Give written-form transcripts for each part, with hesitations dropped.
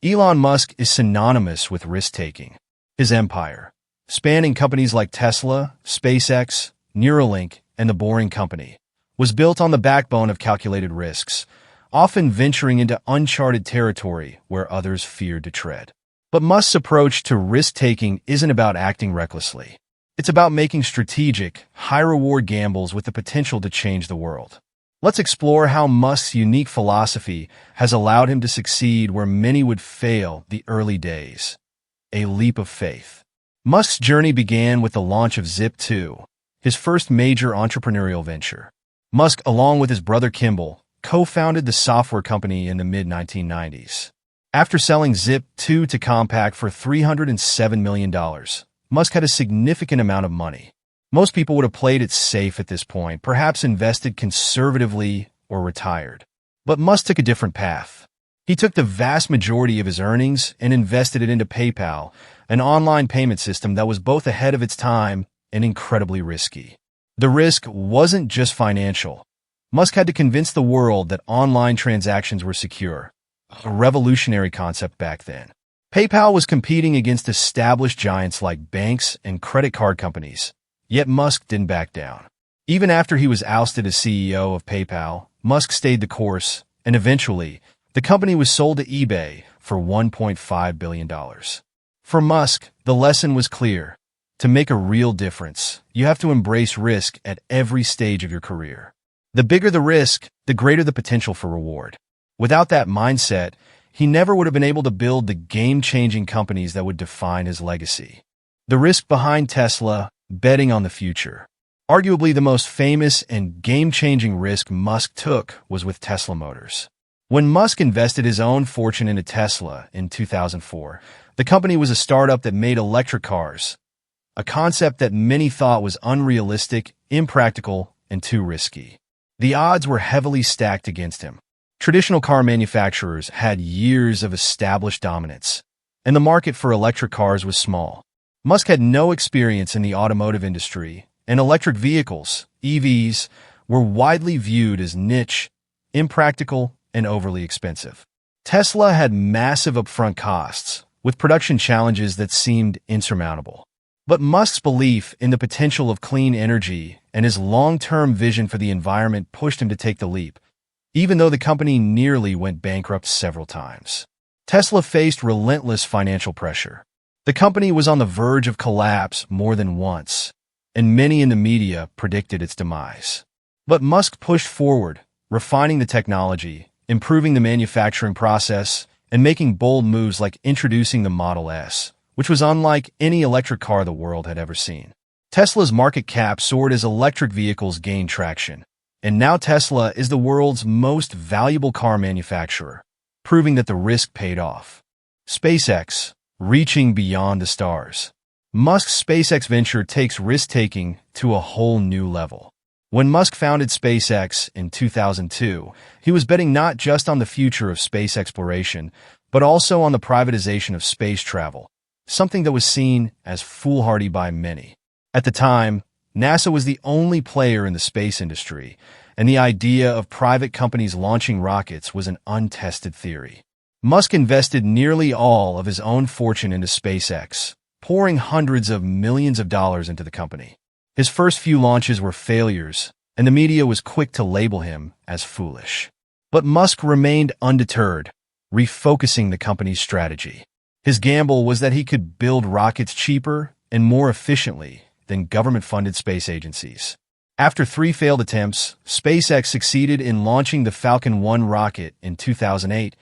Elon Musk is synonymous with risk-taking. His empire, spanning companies like Tesla, SpaceX, Neuralink, and The Boring Company, was built on the backbone of calculated risks, often venturing into uncharted territory where others feared to tread. But Musk's approach to risk-taking isn't about acting recklessly. It's about making strategic, high-reward gambles with the potential to change the world. Let's explore how Musk's unique philosophy has allowed him to succeed where many would fail the early days. A leap of faith. Musk's journey began with the launch of Zip2, his first major entrepreneurial venture. Musk, along with his brother Kimball, co-founded the software company in the mid-1990s. After selling Zip2 to Compaq for $307 million, Musk had a significant amount of money. Most people would have played it safe at this point, perhaps invested conservatively or retired. But Musk took a different path. He took the vast majority of his earnings and invested it into PayPal, an online payment system that was both ahead of its time and incredibly risky. The risk wasn't just financial. Musk had to convince the world that online transactions were secure, a revolutionary concept back then. PayPal was competing against established giants like banks and credit card companies. Yet Musk didn't back down. Even after he was ousted as CEO of PayPal, Musk stayed the course, and eventually, the company was sold to eBay for $1.5 billion. For Musk, the lesson was clear. To make a real difference, you have to embrace risk at every stage of your career. The bigger the risk, the greater the potential for reward. Without that mindset, he never would have been able to build the game-changing companies that would define his legacy. The risk behind Tesla: betting on the future. Arguably the most famous and game-changing risk Musk took was with Tesla Motors. When Musk invested his own fortune into Tesla in 2004, the company was a startup that made electric cars, a concept that many thought was unrealistic, impractical, and too risky. The odds were heavily stacked against him. Traditional car manufacturers had years of established dominance, and the market for electric cars was small. Musk had no experience in the automotive industry, and electric vehicles, EVs, were widely viewed as niche, impractical, and overly expensive. Tesla had massive upfront costs, with production challenges that seemed insurmountable. But Musk's belief in the potential of clean energy and his long-term vision for the environment pushed him to take the leap, even though the company nearly went bankrupt several times. Tesla faced relentless financial pressure. The company was on the verge of collapse more than once, and many in the media predicted its demise. But Musk pushed forward, refining the technology, improving the manufacturing process, and making bold moves like introducing the Model S, which was unlike any electric car the world had ever seen. Tesla's market cap soared as electric vehicles gained traction, and now Tesla is the world's most valuable car manufacturer, proving that the risk paid off. SpaceX, reaching beyond the stars. Musk's SpaceX venture takes risk-taking to a whole new level. When Musk founded SpaceX in 2002, he was betting not just on the future of space exploration, but also on the privatization of space travel, something that was seen as foolhardy by many. At the time, NASA was the only player in the space industry, and the idea of private companies launching rockets was an untested theory. Musk invested nearly all of his own fortune into SpaceX, pouring hundreds of millions of dollars into the company. His first few launches were failures, and the media was quick to label him as foolish. But Musk remained undeterred, refocusing the company's strategy. His gamble was that he could build rockets cheaper and more efficiently than government-funded space agencies. After 3 failed attempts, SpaceX succeeded in launching the Falcon 1 rocket in 2008,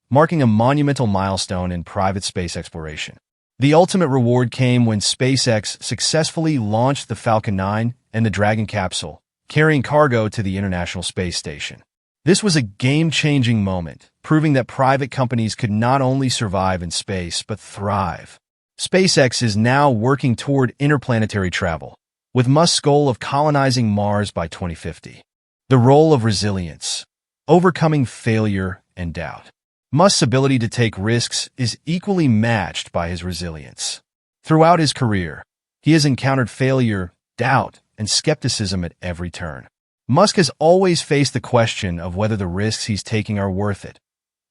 marking a monumental milestone in private space exploration. The ultimate reward came when SpaceX successfully launched the Falcon 9 and the Dragon capsule, carrying cargo to the International Space Station. This was a game-changing moment, proving that private companies could not only survive in space but thrive. SpaceX is now working toward interplanetary travel, with Musk's goal of colonizing Mars by 2050. The role of resilience, overcoming failure and doubt. Musk's ability to take risks is equally matched by his resilience. Throughout his career, he has encountered failure, doubt, and skepticism at every turn. Musk has always faced the question of whether the risks he's taking are worth it.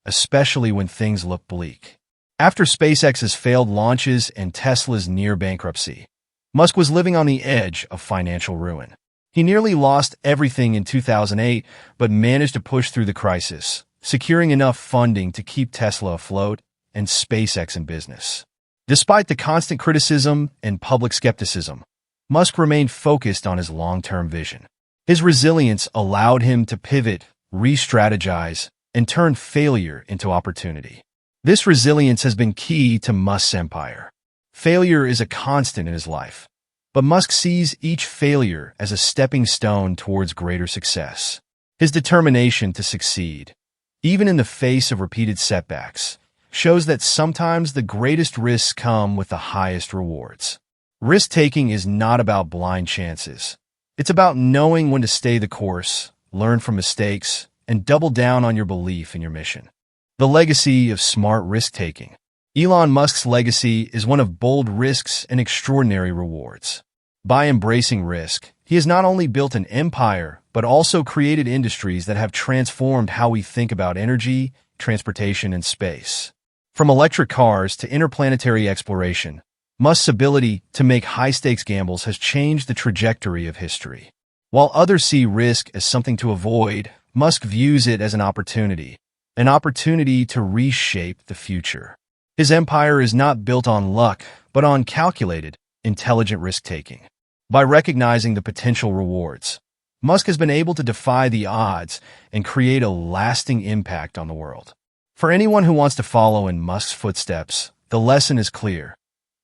especially when things look bleak. After SpaceX's failed launches and Tesla's near bankruptcy, Musk was living on the edge of financial ruin. He nearly lost everything in 2008, but managed to push through the crisis, securing enough funding to keep Tesla afloat and SpaceX in business. Despite the constant criticism and public skepticism, Musk remained focused on his long-term vision. His resilience allowed him to pivot, re-strategize, and turn failure into opportunity. This resilience has been key to Musk's empire. Failure is a constant in his life, but Musk sees each failure as a stepping stone towards greater success. His determination to succeed, even in the face of repeated setbacks, shows that sometimes the greatest risks come with the highest rewards. Risk-taking is not about blind chances. It's about knowing when to stay the course, learn from mistakes, and double down on your belief in your mission. The legacy of smart risk-taking. Elon Musk's legacy is one of bold risks and extraordinary rewards. By embracing risk, he has not only built an empire, but also created industries that have transformed how we think about energy, transportation, and space. From electric cars to interplanetary exploration, Musk's ability to make high-stakes gambles has changed the trajectory of history. While others see risk as something to avoid, Musk views it as an opportunity to reshape the future. His empire is not built on luck, but on calculated, intelligent risk-taking. By recognizing the potential rewards, Musk has been able to defy the odds and create a lasting impact on the world. For anyone who wants to follow in Musk's footsteps, the lesson is clear.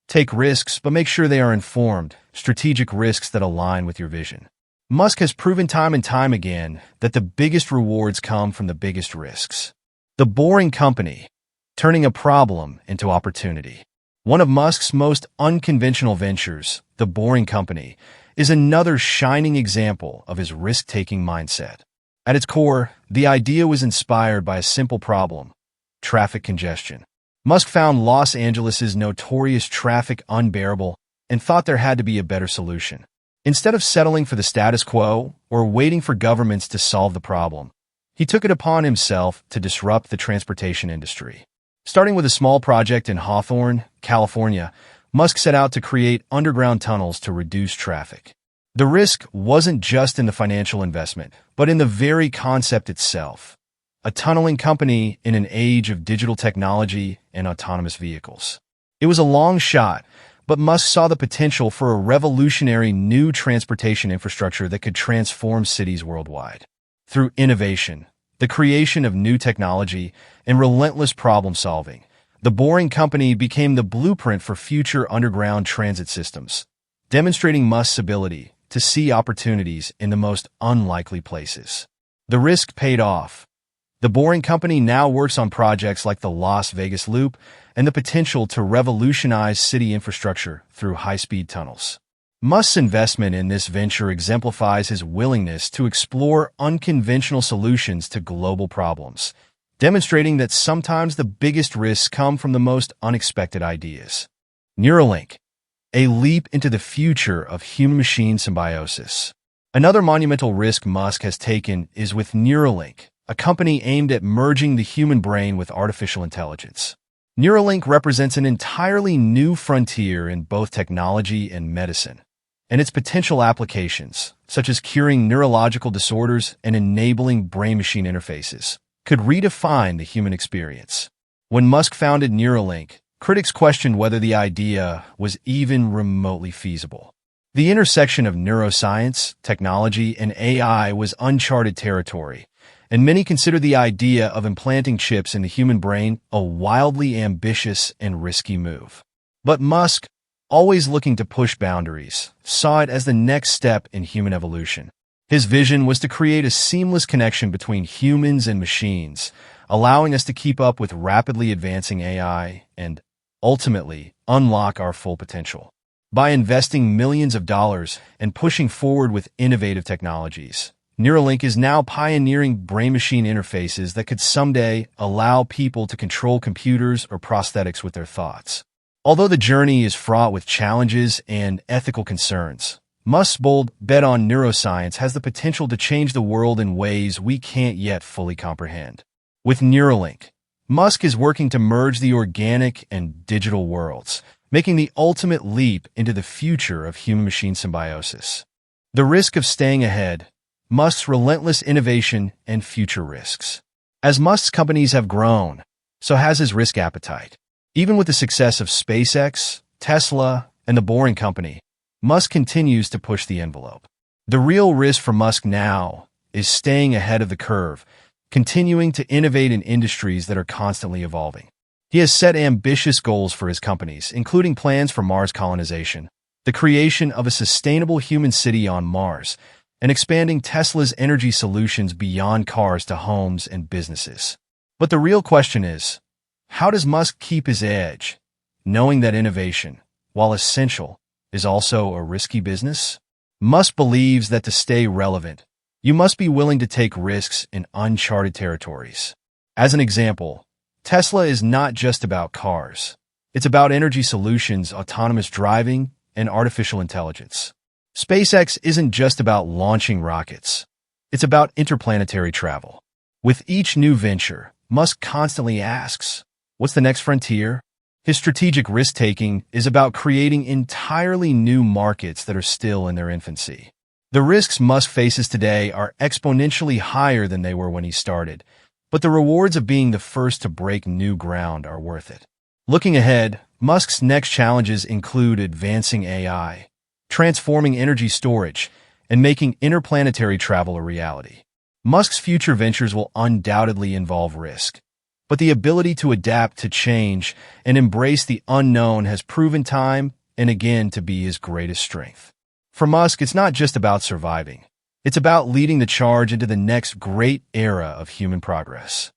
Take risks, but make sure they are informed, strategic risks that align with your vision. Musk has proven time and time again that the biggest rewards come from the biggest risks. The Boring Company, turning a problem into opportunity. One of Musk's most unconventional ventures, The Boring Company, is another shining example of his risk-taking mindset. At its core, the idea was inspired by a simple problem: traffic congestion. Musk found Los Angeles' notorious traffic unbearable and thought there had to be a better solution. Instead of settling for the status quo or waiting for governments to solve the problem, he took it upon himself to disrupt the transportation industry. Starting with a small project in Hawthorne, California, Musk set out to create underground tunnels to reduce traffic. The risk wasn't just in the financial investment, but in the very concept itself. A tunneling company in an age of digital technology and autonomous vehicles. It was a long shot, but Musk saw the potential for a revolutionary new transportation infrastructure that could transform cities worldwide. Through innovation, the creation of new technology, and relentless problem-solving, the Boring Company became the blueprint for future underground transit systems, demonstrating Musk's ability to see opportunities in the most unlikely places. The risk paid off. The Boring Company now works on projects like the Las Vegas Loop and the potential to revolutionize city infrastructure through high-speed tunnels. Musk's investment in this venture exemplifies his willingness to explore unconventional solutions to global problems, demonstrating that sometimes the biggest risks come from the most unexpected ideas. Neuralink, a leap into the future of human-machine symbiosis. Another monumental risk Musk has taken is with Neuralink, a company aimed at merging the human brain with artificial intelligence. Neuralink represents an entirely new frontier in both technology and medicine, and its potential applications, such as curing neurological disorders and enabling brain-machine interfaces, could redefine the human experience. When Musk founded Neuralink, critics questioned whether the idea was even remotely feasible. The intersection of neuroscience, technology, and AI was uncharted territory, and many consider the idea of implanting chips in the human brain a wildly ambitious and risky move. But Musk, always looking to push boundaries, saw it as the next step in human evolution. His vision was to create a seamless connection between humans and machines, allowing us to keep up with rapidly advancing AI and, ultimately, unlock our full potential. By investing millions of dollars and pushing forward with innovative technologies, Neuralink is now pioneering brain-machine interfaces that could someday allow people to control computers or prosthetics with their thoughts. Although the journey is fraught with challenges and ethical concerns, Musk's bold bet on neuroscience has the potential to change the world in ways we can't yet fully comprehend. With Neuralink, Musk is working to merge the organic and digital worlds, making the ultimate leap into the future of human-machine symbiosis. The risk of staying ahead, Musk's relentless innovation and future risks. As Musk's companies have grown, so has his risk appetite. Even with the success of SpaceX, Tesla, and the Boring Company, Musk continues to push the envelope. The real risk for Musk now is staying ahead of the curve, continuing to innovate in industries that are constantly evolving. He has set ambitious goals for his companies, including plans for Mars colonization, the creation of a sustainable human city on Mars, and expanding Tesla's energy solutions beyond cars to homes and businesses. But the real question is, how does Musk keep his edge, knowing that innovation, while essential, is also a risky business? Musk believes that to stay relevant, you must be willing to take risks in uncharted territories. As an example, Tesla is not just about cars. It's about energy solutions, autonomous driving, and artificial intelligence. SpaceX isn't just about launching rockets. It's about interplanetary travel. With each new venture, Musk constantly asks, what's the next frontier? His strategic risk-taking is about creating entirely new markets that are still in their infancy. The risks Musk faces today are exponentially higher than they were when he started, but the rewards of being the first to break new ground are worth it. Looking ahead, Musk's next challenges include advancing AI, transforming energy storage, and making interplanetary travel a reality. Musk's future ventures will undoubtedly involve risk, but the ability to adapt to change and embrace the unknown has proven time and again to be his greatest strength. For Musk, it's not just about surviving. It's about leading the charge into the next great era of human progress.